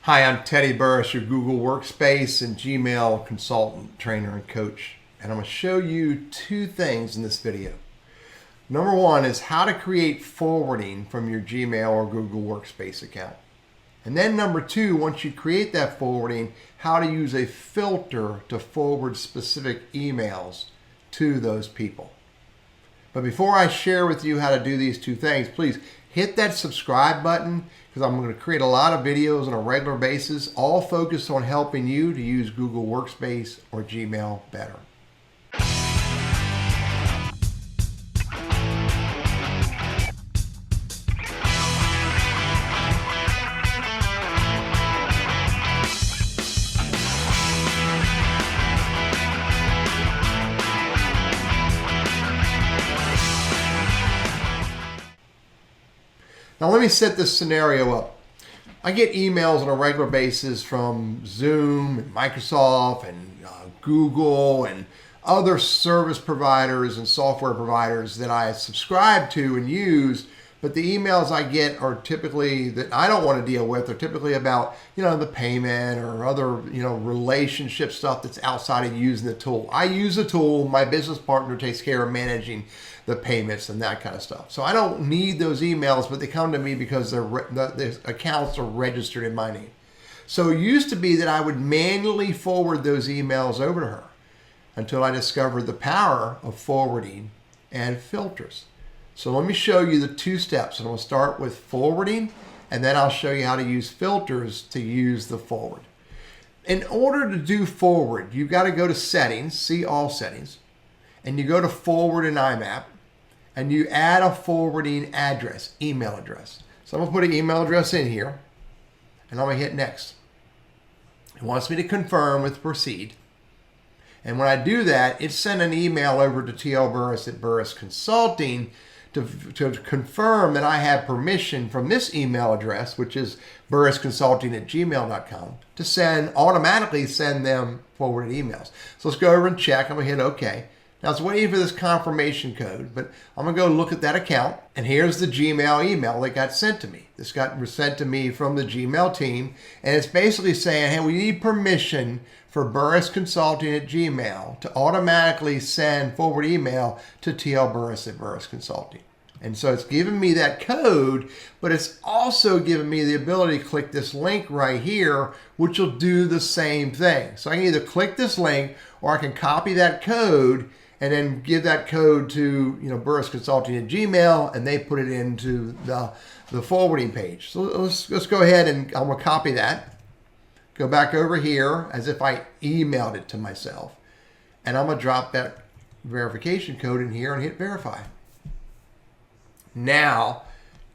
Hi, I'm Teddy Burris, your Google Workspace and Gmail consultant, trainer, and coach. And I'm going to show you two things in this video. Number one is how to create forwarding from your Gmail or Google Workspace account. And then number two, once you create that forwarding, how to use a filter to forward specific emails to those people. But before I share with you how to do these two things, please hit that subscribe button, because I'm going to create a lot of videos on a regular basis, all focused on helping you to use Google Workspace or Gmail better. Now let me set this scenario up. I get emails on a regular basis from Zoom and Microsoft and Google and other service providers and software providers that I subscribe to and use, but the emails I get are typically that I don't want to deal with. They're typically about, the payment or other, relationship stuff that's outside of using the tool. I use the tool. My business partner takes care of managing the payments and that kind of stuff. So I don't need those emails, but they come to me because the accounts are registered in my name. So it used to be that I would manually forward those emails over to her until I discovered the power of forwarding and filters. So let me show you the two steps. And we'll start with forwarding, and then I'll show you how to use filters to use the forward. In order to do forward, you've got to go to settings, see all settings, and you go to forward in IMAP, and you add a forwarding address, email address. So I'm going to put an email address in here, and I'm going to hit next. It wants me to confirm with proceed. And when I do that, it's sent an email over to TL Burris at Burris Consulting to confirm that I have permission from this email address, which is burrisconsulting@gmail.com, to automatically send them forwarded emails. So let's go over and check. I'm going to hit OK. Now it's waiting for this confirmation code, but I'm going to go look at that account, and here's the Gmail email that got sent to me. This got sent to me from the Gmail team, and it's basically saying, hey, we need permission for Burris Consulting at Gmail to automatically send forward email to TL Burris at Burris Consulting. And so it's giving me that code, but it's also giving me the ability to click this link right here, which will do the same thing. So I can either click this link, or I can copy that code and then give that code to Burris Consulting at Gmail, and they put it into the forwarding page. So let's go ahead, and I'm going to copy that. Go back over here as if I emailed it to myself. And I'm going to drop that verification code in here and hit verify. Now,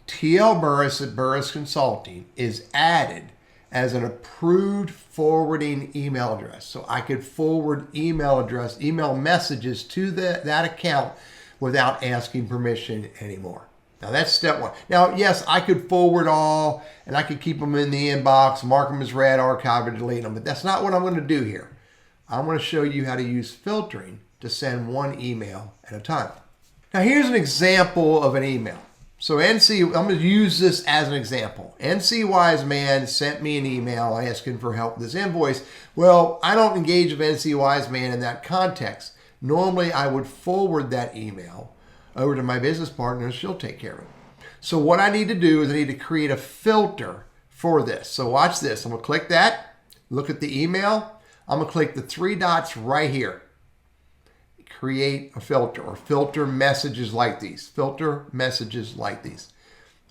TL Burris at Burris Consulting is added as an approved forwarding email address. So I could forward email messages to that account without asking permission anymore. Now that's step one. Now, yes, I could forward all, and I could keep them in the inbox, mark them as read, archive, or delete them, but that's not what I'm going to do here. I'm going to show you how to use filtering to send one email at a time. Now here's an example of an email. So I'm going to use this as an example. NC Wiseman sent me an email asking for help with this invoice. Well, I don't engage with NC Wiseman in that context. Normally, I would forward that email over to my business partner, and she'll take care of it. So what I need to do is I need to create a filter for this. So watch this. I'm going to click that, look at the email. I'm going to click the three dots right here. Create a filter, or filter messages like these. Filter messages like these.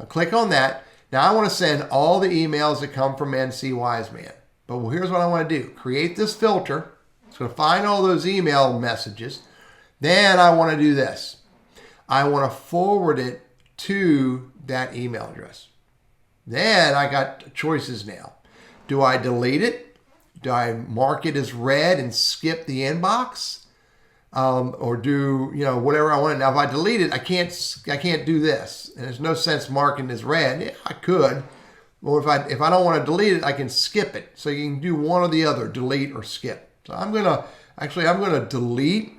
I'll click on that. Now I want to send all the emails that come from NC Wiseman. But here's what I want to do. Create this filter. It's going to find all those email messages. Then I want to do this. I want to forward it to that email address. Then I got choices now. Do I delete it? Do I mark it as read and skip the inbox? Or do whatever I want. Now, if I delete it, I can't do this, and there's no sense marking as read. Yeah, I could, or if I don't want to delete it, I can skip it. So you can do one or the other, delete or skip. So I'm gonna delete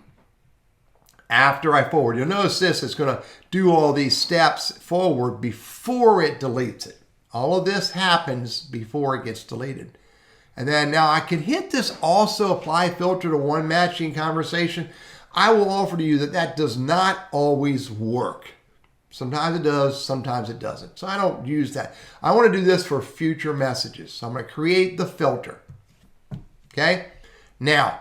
after I forward. You'll notice this, it's going to do all these steps forward before it deletes it. All of this happens before it gets deleted. And then now I can hit this also apply filter to one matching conversation. I will offer to you that that does not always work. Sometimes it does, sometimes it doesn't. So I don't use that. I want to do this for future messages. So I'm going to create the filter. Okay. Now,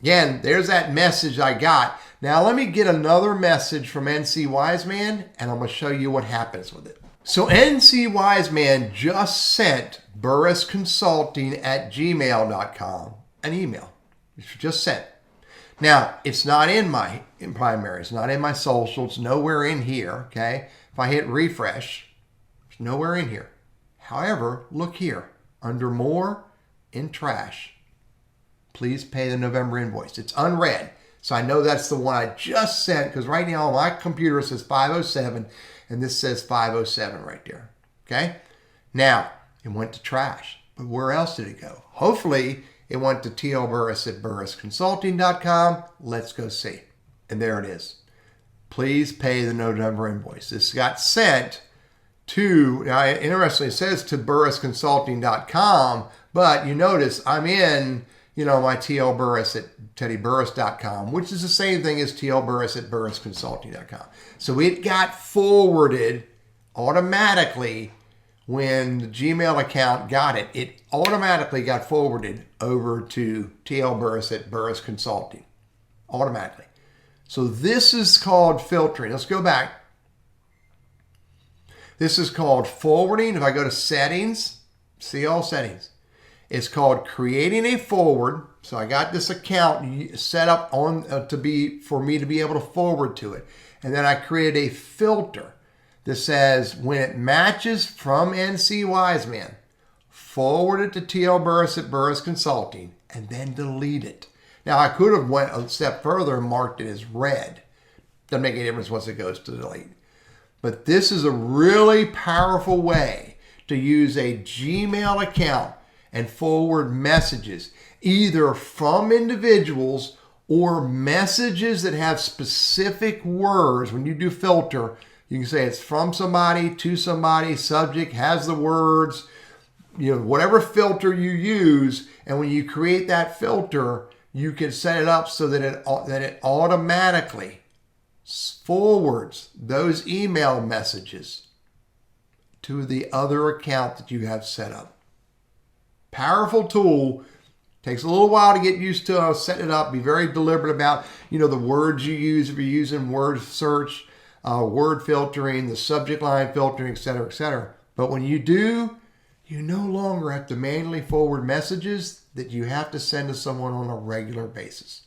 again, there's that message I got. Now let me get another message from NC Wiseman and I'm going to show you what happens with it. So NC Wiseman just sent burrisconsulting@gmail.com an email. It's just sent. Now, it's not in my primary. It's not in my social. It's nowhere in here, okay? If I hit refresh, it's nowhere in here. However, look here. Under more, in trash. Please pay the November invoice. It's unread. So I know that's the one I just sent because right now on my computer it says 507 and this says 507 right there, okay? Now, it went to trash. But where else did it go? Hopefully, it went to tlburris@burrisconsulting.com. Let's go see. And there it is. Please pay the November invoice. This got sent to, now interestingly, it says to burrisconsulting.com, but you notice I'm in, my tlburris@teddyburris.com, which is the same thing as tlburris@burrisconsulting.com. So it got forwarded automatically. When the Gmail account got it, it automatically got forwarded over to tlburris@Burris Consulting. Automatically. So this is called filtering. Let's go back. This is called forwarding. If I go to settings, see all settings. It's called creating a forward. So I got this account set up on for me to be able to forward to it. And then I created a filter that says when it matches from NC Wiseman, forward it to tlburris@Burris Consulting and then delete it. Now I could have went a step further and marked it as read. Doesn't make any difference once it goes to delete. But this is a really powerful way to use a Gmail account and forward messages either from individuals or messages that have specific words. When you do filter, you can say it's from somebody to somebody, subject has the words, whatever filter you use. And when you create that filter, you can set it up so that it automatically forwards those email messages to the other account that you have set up. Powerful tool. Takes a little while to get used to setting it up. Be very deliberate about, the words you use if you're using word search, word filtering, the subject line filtering, et cetera, et cetera. But when you do, you no longer have to manually forward messages that you have to send to someone on a regular basis.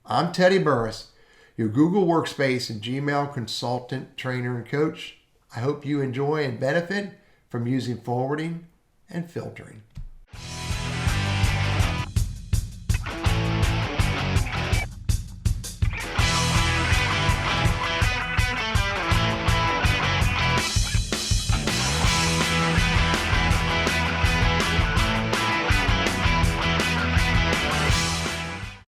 I'm Teddy Burris, your Google Workspace and Gmail consultant, trainer, and coach. I hope you enjoy and benefit from using forwarding and filtering.